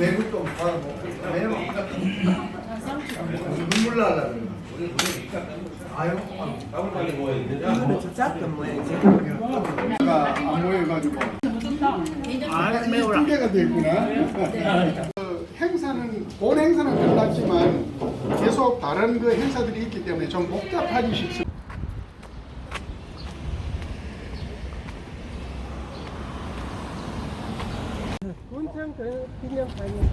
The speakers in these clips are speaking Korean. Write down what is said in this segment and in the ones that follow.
매물 좀 받아먹고 눈물 날라 그래. 아유, 이거는 저 작은 모양이지. 안 모여가지고. 아, 매워라. 두 개가 됐구나. 행사는 본 행사는 끝났지만 계속 다른 그 행사들이 있기 때문에 좀 복잡하기 쉽습니다. 문창 그 기념사진.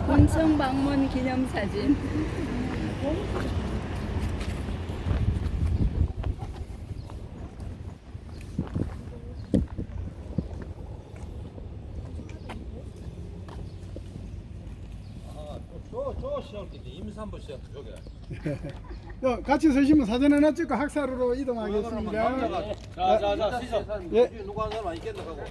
본청 방문 기념사진. 저 시험인데 임산부 시험 저게. 같이 서시면 사진 하나 찍고 학사로로 이동하겠습니다. 자자자 시작. 예. 누가 한 사람 있겠나 하고.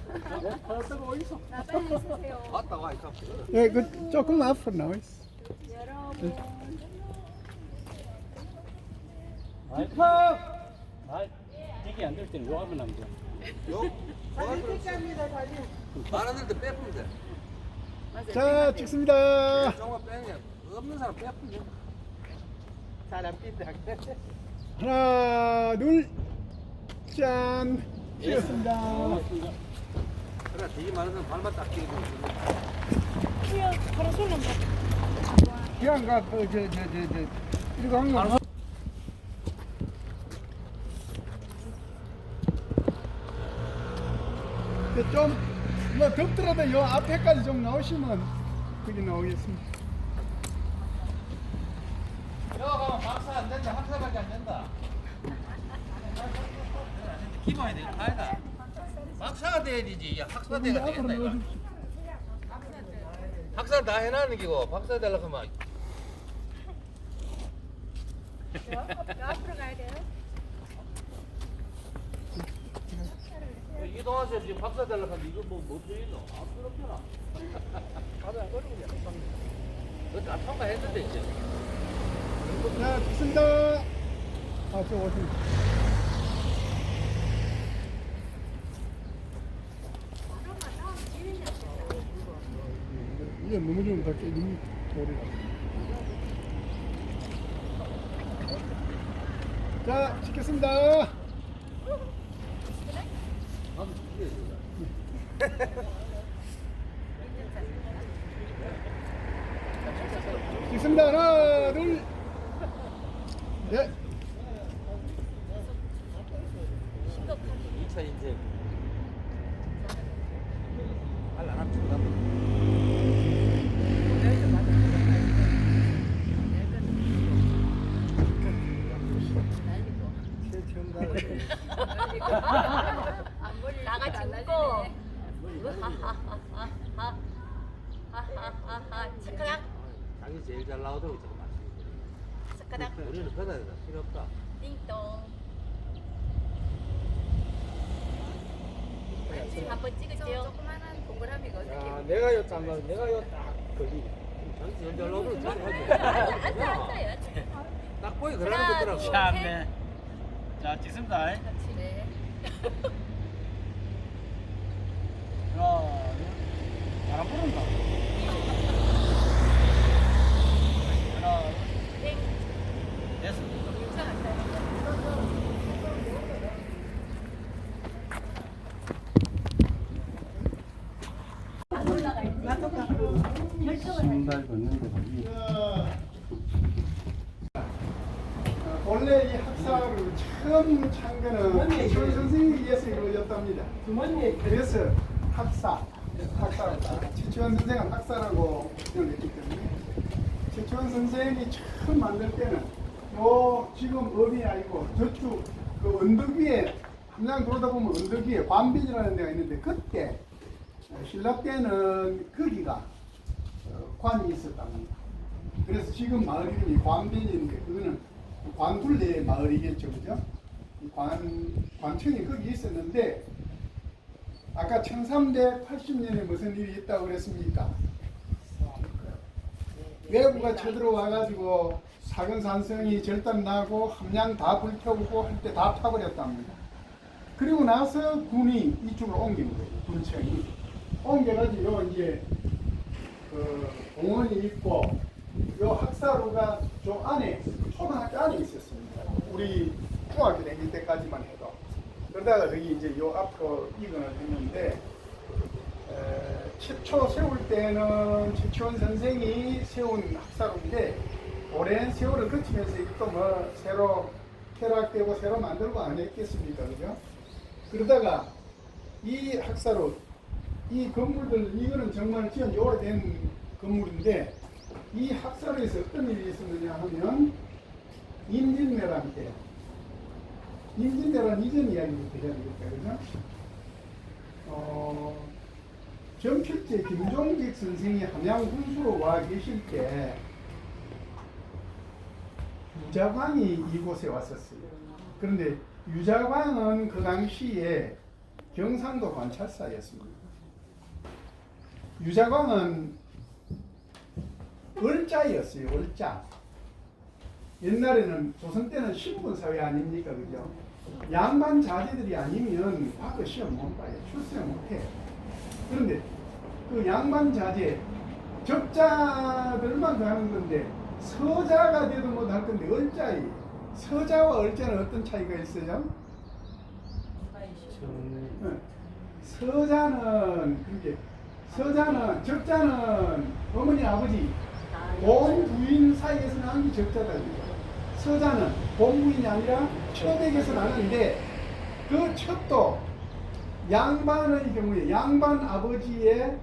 나 빨리 쓰세요. 갔다 와 이참. 예, 그 조금 앞으로 나와 있어. 여러분. 이게 안 될 때는 요 하면 안 돼. 요. 사진 찍습니다, 사진. 많은 데 빼면 돼. 자, 찍습니다. 정말 빼면 없는 사람 빼면 돼. 사람 낀다. 하나, 둘, 짠. 찍었습니다. 그래 되게 많은 사람 발만 딱 끼고. 그냥 가, 이거 한 거. 뭐 덥더라도 요 앞에까지 좀 나오시면 거기 나오겠습니다. 여기 가면 박사 안 된다. 학사밖에 안 된다. 기만이 되게 다르다. 박사가 돼야 되지. 학사 돼야 되겠다 이거. 학사 다 해놨는 기고 박사 되려고 하면 앞으로 가야 돼요? 이동하세요. 지금 박사 되려고 하는데 이거 뭐 필요있노? 앞으로 펴라. 가자 어려운데. 그거 다 통과했는데 이제. 자, 찍습니다. 아, 저 오십니다. 이게 너무 좀 더 깨지니 머리가. 자, 찍겠습니다. 찍습니다. 하나, 둘, 네. 2차 인생. 빨리 안 합니다. 나가 죽고. 하하하하하하하. 스크닥. 자기 제일 잘 나오도록 저거 마시고. 스크닥. 우리는 변화되다. 필요 없다. 띵동. 한번 찍으세요. 조그만한 동그라미가 어떻게? 내가 요 잠깐 내가 요딱 거기. 자기 제일 잘 나오도록 저거 하지. 앉아요. 딱 보이 그러는 거더라고. 참네. 자, 찍습니다. 네. 하나, 둘. 바람 부른다. 하나, 땡. 됐어. 신발 걷는데 거기. 원래 이 학사를 처음 찬 거는 최 선생님이 위해서 이루어졌답니다. 그래서 최치원 선생은 학사라고 표현했기 때문에 최치원 선생이 처음 만들 때는 요 지금 업이 아니고 저쪽 그 언덕 위에 함양 돌아다 보면 언덕 위에 관빈이라는 데가 있는데 그때 신라 때는 거기가 관이 있었답니다. 그래서 지금 마을 이름이 관빈인데 그거는 관둘레 마을이겠죠, 그죠? 관청이 거기 있었는데 아까 1380년에 무슨 일이 있다고 그랬습니까? 외부가 쳐들어와가지고 사근산성이 절단나고 함양 다 불태우고 할 때 다 타버렸답니다. 그리고 나서 군이 이쪽으로 옮긴 거예요. 군청이 옮겨가지고 이제 그 공원이 있고 요 학사루가 저 안에 초등학교 안에 있었습니다. 우리 중학교 다닐 때까지만 해도. 그러다가 여기 이제 요 앞으로 이전을 했는데 최초 세울 때는 최치원 선생이 세운 학사루인데 오랜 세월을 거치면서 또 뭐 새로 퇴락되고 새로 만들고 안 했겠습니까, 그죠? 그러다가 이 학사루, 이 건물들, 이거는 정말 지은 지 오래된 건물인데 이 학사루에서 어떤 일이 있었느냐 하면 임진왜란 때, 임진왜란 이전 이야기부터 해야 되겠다, 그죠? 정필제 김종직 선생이 함양 군수로 와 계실 때 유자광이 이곳에 왔었어요. 그런데 유자광은 그 당시에 경상도 관찰사였습니다. 유자광은 을자였어요. 을자. 옛날에는 조선 때는 신분사회 아닙니까, 그죠? 양반 자제들이 아니면 학교 시험 못 봐요. 출생 못 해. 그런데 그 양반 자제 적자들만 가는 건데 서자가 돼도 못 할 건데 을자이 서자와 을자는 어떤 차이가 있어요? 서자는 그렇게 서자는 적자는 어머니 아버지 본 부인 사이에서 나는 게 적자다. 서자는 본 부인이 아니라 첩에게서 나는데 그 첩도 양반의 경우에 양반 아버지의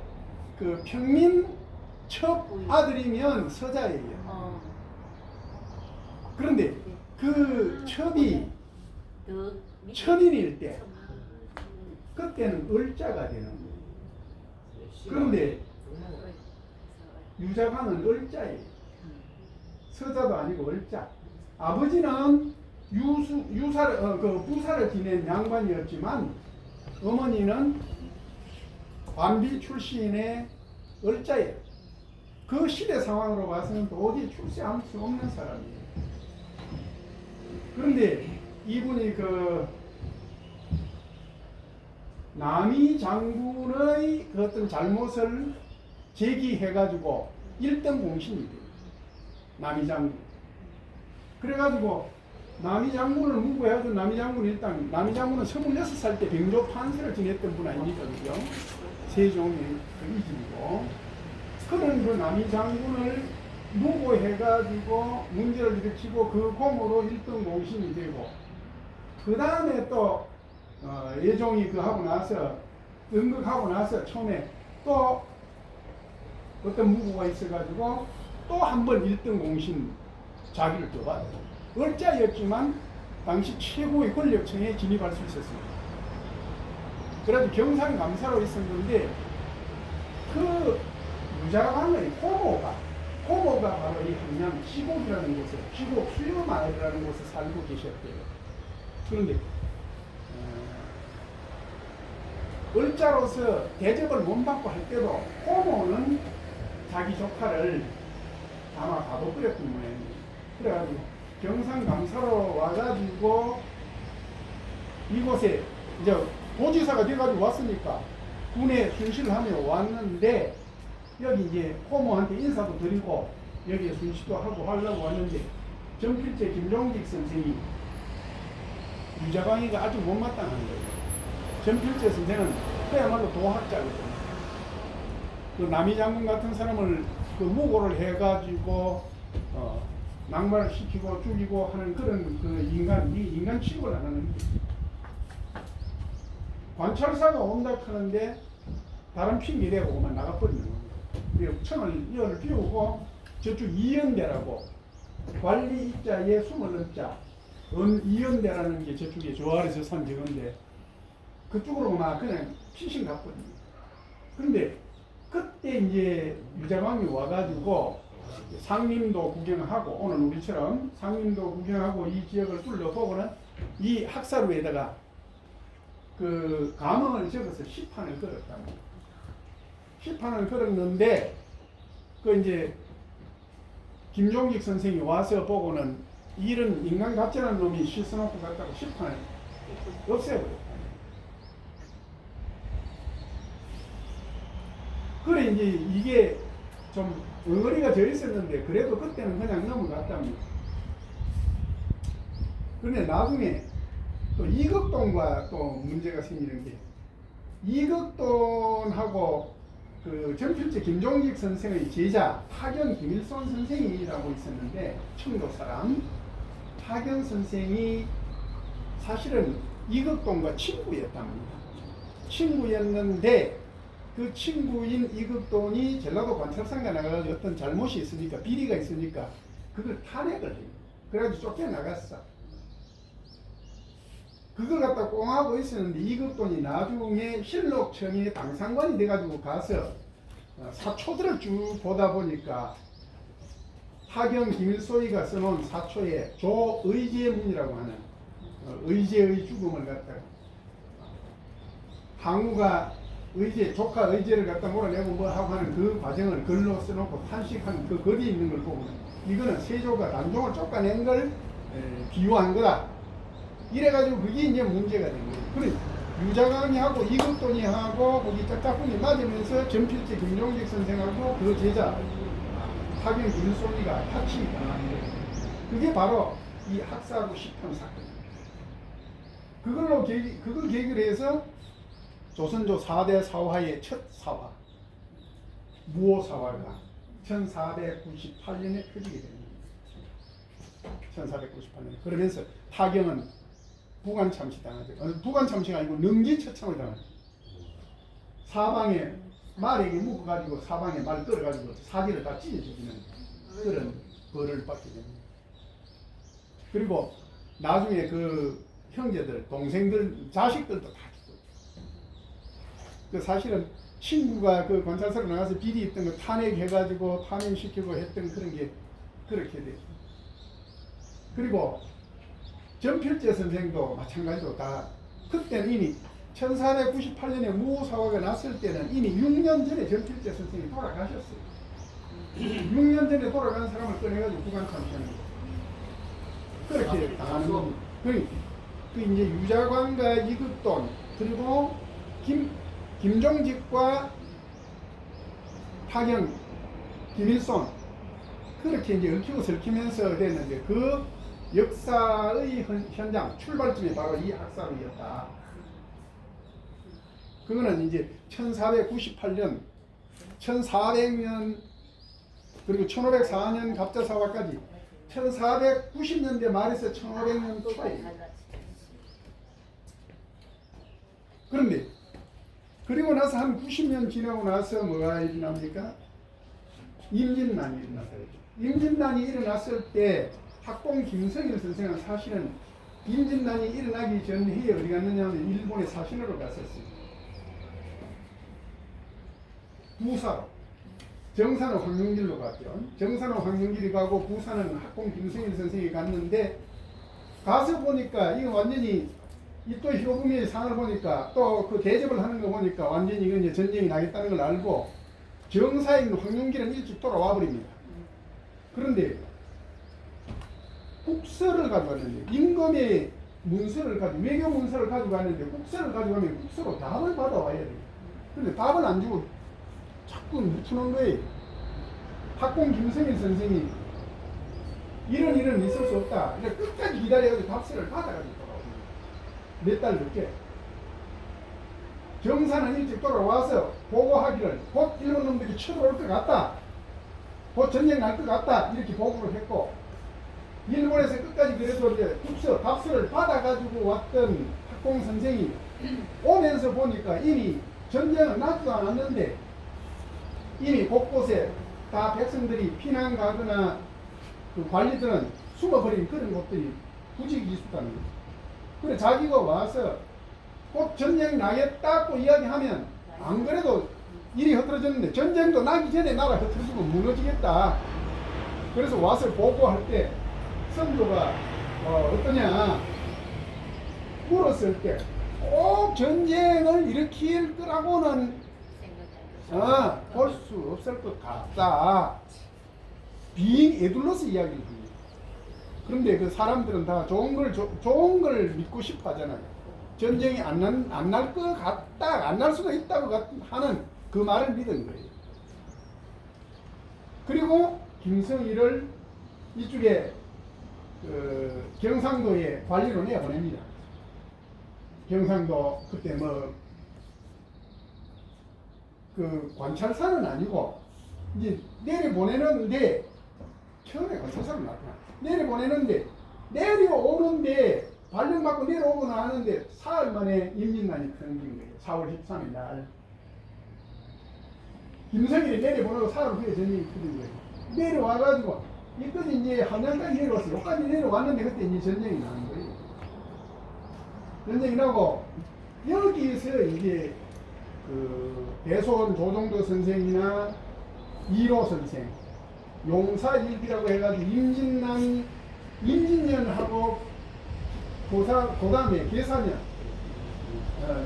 그 평민 첩 아들이면 서자예요. 그런데 그 첩이 천인일 때 그때는 을자가 되는 거예요. 그런데 유자광은 을자예요. 서자도 아니고 을자. 아버지는 부사를 지낸 양반이었지만 어머니는 관비 출신의 을자예요. 그 시대 상황으로 봐서는 도저히 출세할 수 없는 사람이에요. 그런데 이분이 그 남이 장군의 그 어떤 잘못을 제기해가지고 1등 공신이 돼요. 남이 장군. 그래가지고 남이 장군을 무고해가지고 남이 장군이 일단 남이 장군은 26살 때 병조 판서를 지냈던 분 아닙니까, 그죠? 세종의 그 이집이고. 그런 그 남이 장군을 무고해가지고 문제를 일으키고 그 공으로 1등 공신이 되고 그 다음에 또 예종이 그 하고 나서 응극하고 나서 처음에 또 어떤 무고가 있어가지고 또 한 번 1등 공신 자기를 줘봤어요. 을자였지만 당시 최고의 권력층에 진입할 수 있었습니다. 그래도 경상감사로 있었는데 그 유자광의 고모가 바로 이 함양 시곡이라는 곳에 시곡 수요마을이라는 곳에 살고 계셨대요. 그런데 을자로서 대접을 못 받고 할 때도 고모는 자기 조카를 아마 가둬버렸던 모양이에요. 그래가지고 경상감사로 와가지고 이곳에 이제 도지사가 돼가지고 왔으니까 군에 순시를 하며 왔는데 여기 이제 고모한테 인사도 드리고 여기에 순시도 하고 하려고 왔는데 정필제 김종직 선생이 유자광이가 아주 못마땅한 거예요. 정필제 선생은 그야말로 도학자거든요. 그 남이 장군 같은 사람을 그 무고를 해가지고 낙마를 시키고 죽이고 하는 그런 그 인간 취급을 안 하는 거예요. 관찰사가 온다 하는데 다른 핑계 대고만 나가버리는 거예요. 그리고 청을 이어를 비우고 저쪽 이연대라고 관리 입자에 숨을 넣자 이연대라는 게 저쪽에 저 아래서 산 저건데 그쪽으로 막 그냥 피신 갔거든요. 그런데 그때 이제 유자광이 와가지고 상림도 구경하고 오늘 우리처럼 상림도 구경하고 이 지역을 둘러보고는 이 학사루에다가 그 감흥을 적어서 시판을 걸었답니다. 시판을 걸었는데 그 이제 김종직 선생이 와서 보고는 이런 인간 같지않은 놈이 실수놓고 갔다고 시판을 없애버렸다. 그래 이제 이게 좀 엉어리가 져 있었는데 그래도 그때는 그냥 넘어갔답니다. 그런데 나중에 또 이극돈과 또 문제가 생기는 게 이극돈하고 그 전필제 김종직 선생의 제자 타경 김일손 선생이라고 있었는데 청도 사람 타경 선생이 사실은 이극돈과 친구였답니다. 친구였는데 그 친구인 이극돈이 전라도 관찰상가 나가가지고 어떤 잘못이 있으니까 비리가 있으니까 그걸 탄핵을 해요. 그래가지고 쫓겨나갔어. 그걸 갖다 꽁하고 있었는데 이극돈이 나중에 실록청의 당상관이 돼가지고 가서 사초들을 쭉 보다 보니까 하경 김일소이가 써놓은 사초에 조의제문이라고 하는 의제의 죽음을 갖다가 항우가 의제, 조카 의제를 갖다 몰아내고 뭐 하고 하는 그 과정을 글로 써놓고 탄식한 그 글이 있는 걸 보면 이거는 세조가 단종을 쫓아낸 걸 비유한 거다. 이래가지고 그게 이제 문제가 된 거예요. 그래 유자강이 하고 이극돈이 하고 거기 짝짝꿍이 맞으면서 전필제 김종직 선생하고 그 제자 하경 김일손이가 같이 당한 거예요. 그게 바로 이 학사구 10편 사건. 그걸 계기로 해서 조선조 4대 사화의 첫 사화 무오사화가 1498년에 펴지게 됩니다. 1498년. 그러면서 타경은 부관참시 당하죠. 부관참시가 아니고 능지처참을 당하죠. 사방에 말에게 묶어가지고 사방에 말 끌어가지고 사기를 다 찢어 죽이는 그런 벌을 받게 됩니다. 그리고 나중에 그 형제들, 동생들, 자식들도 다 죽고. 그 사실은 친구가 그 관찰사로 나가서 비리 있던 거 탄핵해가지고 파면시키고 했던 그런 게 그렇게 돼요. 그리고 전필제 선생도 마찬가지로 다 그때는 이미 1498년에 무오사화가 났을 때는 이미 6년 전에 전필제 선생이 돌아가셨어요. 6년 전에 돌아간 사람을 꺼내가지고 부관참시하는 거예요. 그렇게 당하는 겁니다. 그 이제 유자관과 이극돈 그리고 김종직과 타경, 김일손 그렇게 이제 얽히고 설키면서 됐는데 그 역사의 현장 출발점이 바로 이 학사루였다. 그거는 이제 1498년, 1400년 그리고 1504년 갑자사화까지 1490년대 말에서 1500년 초에. 그런데 그리고 나서 한 90년 지나고 나서 뭐가 일어납니까? 임진난이 일어났어요. 임진난이 일어났을 때 학봉 김성일 선생은 사실은 임진난이 일어나기 전 해에 어디 갔느냐 하면 일본에 사신으로 갔었어요. 부사로. 정사는 황룡길로 갔죠. 정사는 황룡길이 가고 부사는 학봉 김성일 선생이 갔는데 가서 보니까 이거 완전히 이 또 효부미의 상을 보니까 또 그 대접을 하는 거 보니까 완전히 이건 이제 전쟁이 나겠다는 걸 알고 정사에 있는 황룡길은 일찍 돌아와 버립니다. 그런데 국서를 가져왔는데 임금의 문서를 가지고 외교 문서를 가지고 왔는데 국서를 가지고 가면 국서로 답을 받아와야 돼요. 그런데 답을 안 주고 자꾸 묻히는 거예요. 학봉 김성일 선생이 이런 일은 있을 수 없다. 그래서 끝까지 기다려가지고 답서를 받아가지고 돌아옵니다. 몇 달 늦게. 정사는 일찍 돌아와서 보고하기를 곧 일본 놈들이 쳐들어올 것 같다. 곧 전쟁 날 것 같다. 이렇게 보고를 했고 일본에서 끝까지 그래서 이제 국서, 답서를 받아가지고 왔던 학봉 선생이 오면서 보니까 이미 전쟁은 나지도 않았는데 이미 곳곳에 다 백성들이 피난 가거나 그 관리들은 숨어버린 그런 곳들이 부지기수다는 거죠. 그래 자기가 와서 꼭 전쟁 나겠다고 이야기하면 안 그래도 일이 흐트러졌는데 전쟁도 나기 전에 나라 흐트러지면 무너지겠다. 그래서 와서 보고할 때 선조가 어떠냐 물었을 때 꼭 전쟁을 일으킬 거라고는 볼 수 없을 것 같다. 빙 에둘러서 이야기를 합니다. 그런데 그 사람들은 다 좋은 걸 믿고 싶어 하잖아요. 전쟁이 안 날 것 같다, 안 날 수도 있다고 하는 그 말을 믿은 거예요. 그리고 김성일을 이쪽에 경상도에 관리로 내보냅니다. 경상도 그때 그 관찰사는 아니고 이제 내려보내는데 처음에 관찰사는 나타나 내려보내는데 내려오는데 발령받고 내려오고 나는데 사흘 만에 임진난이 터진 거예요. 4월 13일 날 김성일이 내려보내고 사흘 후에 전쟁이 터진 거예요. 내려와가지고 이까지 이제 한양까지 내려왔어요. 여기까지 내려왔는데 그때 이제 전쟁이 나는 거예요. 전쟁이 나고 여기에서 이제 그 배소원 조정도 선생이나 이로 선생, 용사일기라고 해가지고 임진년하고 그 다음에 계사년,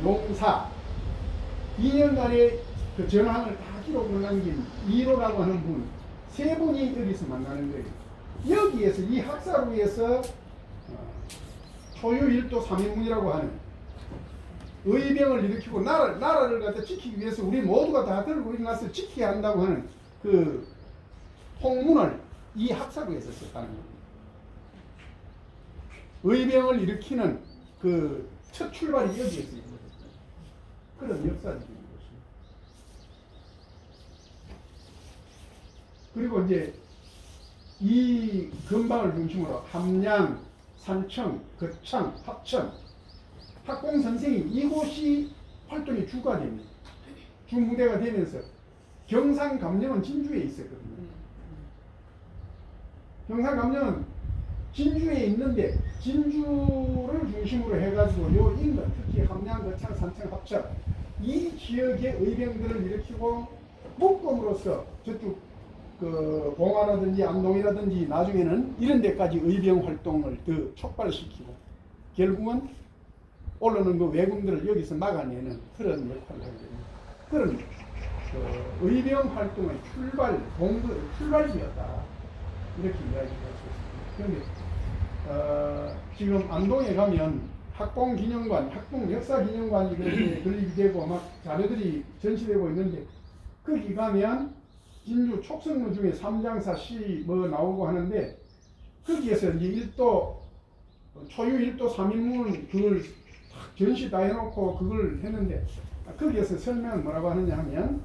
용사 2년간의 그 전황을 다 기록을 남긴 이로라고 하는 분 세 분이 여기서 만나는 거예요. 여기에서 이 학사루에서 초유 일도 3인문이라고 하는 의병을 일으키고 나라를 갖다 지키기 위해서 우리 모두가 다 들고 일어나서 지켜야 한다고 하는 그 통문을 이 학사루에서 썼다는 겁니다. 의병을 일으키는 그 첫 출발이 여기에서 이루어졌어요. 그런 역사적인 것입니다. 그리고 이제 이 근방을 중심으로 함양, 산청, 거창, 합천, 학공 선생이 이곳이 활동의 주가 됩니다. 주무대가 되면서 경상감령은 진주에 있었거든요. 경상감령은 진주에 있는데 진주를 중심으로 해가지고 요 인근 특히 함양, 거창, 산청, 합천 이 지역의 의병들을 일으키고 목검으로서 저쪽 그 봉화라든지 안동이라든지 나중에는 이런 데까지 의병 활동을 더 촉발시키고 결국은 올라오는 그 왜군들을 여기서 막아내는 그런 역할을 하게 됩니다. 그런 그 의병 활동의 출발지였다 이렇게 이야기할 수 있습니다. 그런데 지금 안동에 가면 학봉기념관, 학봉역사기념관이 건립되고 막 자료들이 전시되고 있는데 거기 가면 진주 촉성루 중에 삼장사 시 뭐 나오고 하는데 거기에서 이제 초유 1도 3인문 그걸 전시 다 해놓고 그걸 했는데 거기에서 설명을 뭐라고 하느냐 하면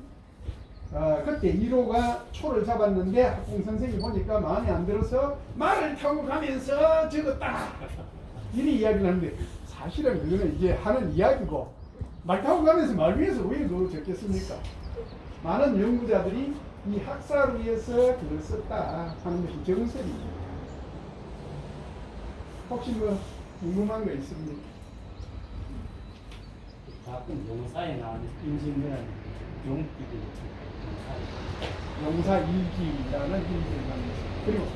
그때 1호가 초를 잡았는데 학공 선생이 보니까 마음에 안 들어서 말을 타고 가면서 적었다 이리 이야기를 하는데 사실은 그거는 이제 하는 이야기고 말 타고 가면서 말 위에서 왜 그걸 적겠습니까? 많은 연구자들이 이 학사루에서 그걸 썼다 하는 것이 정설입니다. 혹시 뭐 궁금한 거 있습니까? 가끔 용사에 나오는 임진왜란 용기들 용사일기라는 일기를 만듭니다. 그리고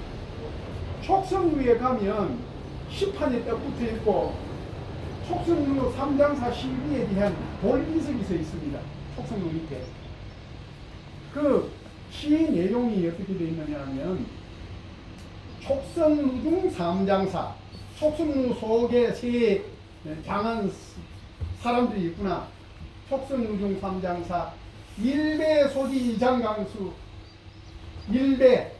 촉성루에 가면 시판이 딱 붙어 있고 촉성루 삼장사 시비에 대한 돌기석이 서 있습니다. 촉성루 밑에. 그 시 내용이 어떻게 되어 있느냐 하면 촉성루 중 삼장사, 촉성루 속에 세 장한 사람들이 있구나. 촉성루 중 삼장사, 일배 소지 이장강수, 일배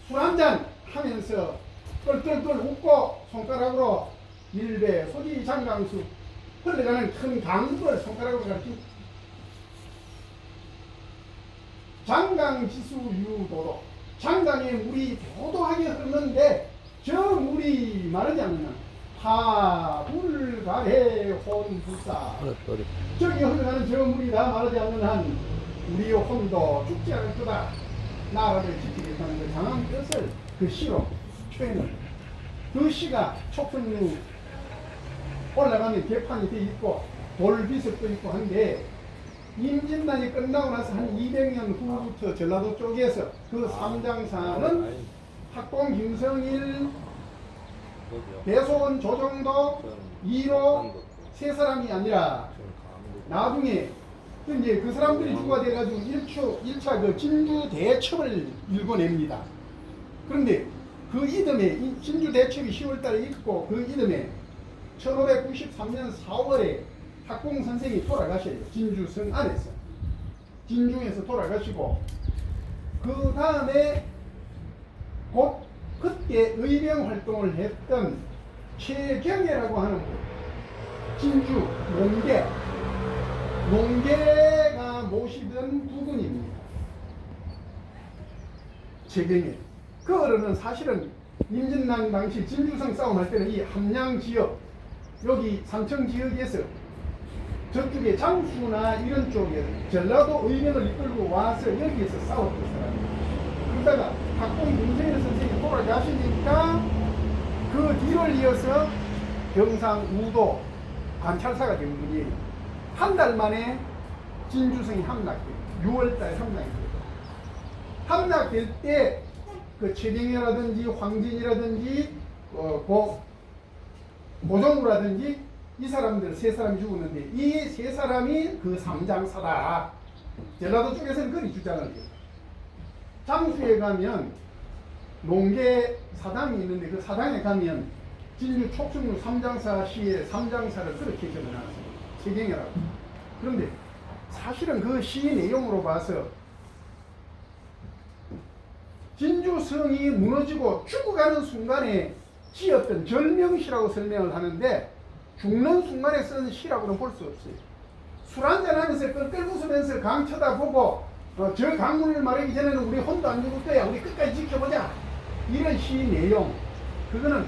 술 한잔 하면서 똘똘똘 웃고 손가락으로 일배 소지 이장강수 흘러가는 큰 강물을 손가락으로 가르칩니다. 장강지수 유도로 장강에 물이 도도하게 흐르는데 저 물이 마르지 않는 하불가래 혼불사 저기 흘러가는 저 물이 다 마르지 않는 한 우리의 혼도 죽지 않을 거다. 나라를 지키겠다는 그 강한 뜻을 그 시로 표현을 그 시가 촉성루 올라가면 개판이 돼 있고 돌비석도 있고 한데 임진난이 끝나고 나서 한 200년 후부터 전라도 쪽에서 그 삼장사는 학공 김성일, 배소원 조정도, 이로 세 사람이 아니라 나중에 이제 그 사람들이 주가 돼가지고 1차 그 진주 대첩을 일궈냅니다. 그런데 그 이듬해 진주 대첩이 10월달에 있고 그 이듬해 1593년 4월에 학공 선생이 돌아가셔요. 진주성 안에서 진중에서 돌아가시고 그 다음에 곧 그때 의병 활동을 했던 최경애라고 하는 분, 진주 농계가 모시던 부군입니다. 최경애. 그 어른은 사실은 임진왜란 당시 진주성 싸움할 때는 이 함양 지역, 여기 삼청 지역에서 저쪽에 장수나 이런 쪽에 전라도 의병을 이끌고 와서 여기에서 싸웠던 사람이에요. 그러다가 박봉 김성일 선생이 돌아가시니까 그 뒤를 이어서 경상 우도 관찰사가 된 분이 한 달 만에 진주성이 함락돼요. 6월달에 함락돼요. 함락될 때 그 최경애라든지 황진이라든지 고종우라든지 이 사람들 세 사람이 죽었는데 이 세 사람이 그 삼장사다. 전라도 쪽에서는 그리 주장을 해요. 장수에 가면 농계 사당이 있는데 그 사당에 가면 진주 촉sun루 삼장사 시의 삼장사를 그렇게 적어놨어요. 최경애라고. 그런데 사실은 그 시 내용으로 봐서 진주성이 무너지고 죽어가는 순간에 지었던 절명시라고 설명을 하는데 죽는 순간에 쓴 시라고는 볼 수 없어요. 술 한잔하면서 끌끌 웃으면서 강 쳐다보고 저 강문을 말하기 전에는 우리 혼도 안 죽을 거야. 우리 끝까지 지켜보자. 이런 시 내용. 그거는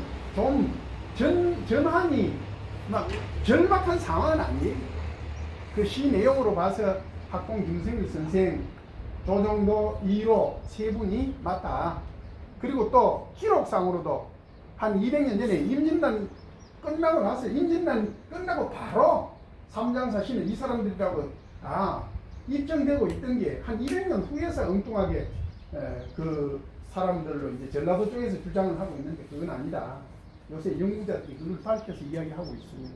좀 전환이 막 절박한 상황은 아니에요. 그 시 내용으로 봐서 학봉 김성일 선생, 조정도, 이로 세 분이 맞다. 그리고 또 기록상으로도 한 200년 전에 임진왜란 끝나고 나서 임진왜란 끝나고 바로 삼장사 시는 이 사람들이라고 다 입증되고 있던 게 한 200년 후에서 엉뚱하게 그 사람들로 이제 전라도 쪽에서 주장을 하고 있는데 그건 아니다. 요새 연구자들이 그걸 밝혀서 이야기하고 있습니다.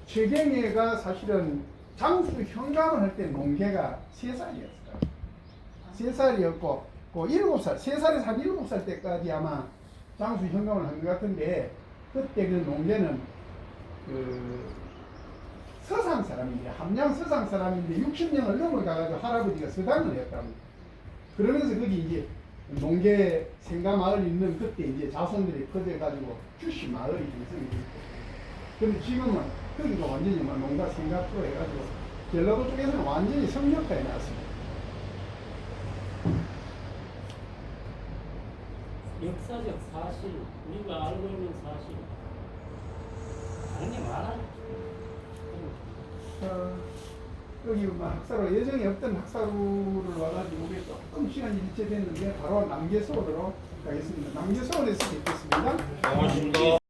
최경애가 사실은 장수 현감을 할 때 농계가 3살이었어요. 3살이었고, 그 7살, 3살에서 한 7살 때까지 아마 장수 현감을 한 것 같은데, 그때 그 농계는 그 서상 사람인데, 함양 서상 사람인데 60년을 넘어가가지고 할아버지가 서당을 했답니다. 그러면서 거기 이제 농계 생가마을 있는 그때 이제 자손들이 커져가지고 주시 마을이 형성이 됐고, 근데 지금은 거기가 완전히 농가 생가프로 해가지고 전라도 쪽에서는 완전히 성역화해 놨습니다. 역사적 사실, 우리가 알고 있는 사실 다른 게 많아요. 여기 학사로 예정에 없던 학사로를 와가지고 우리 조금 시간이 일체됐는데 바로 남계서울로 가겠습니다. 남계서울에서 뵙겠습니다. 고맙습니다.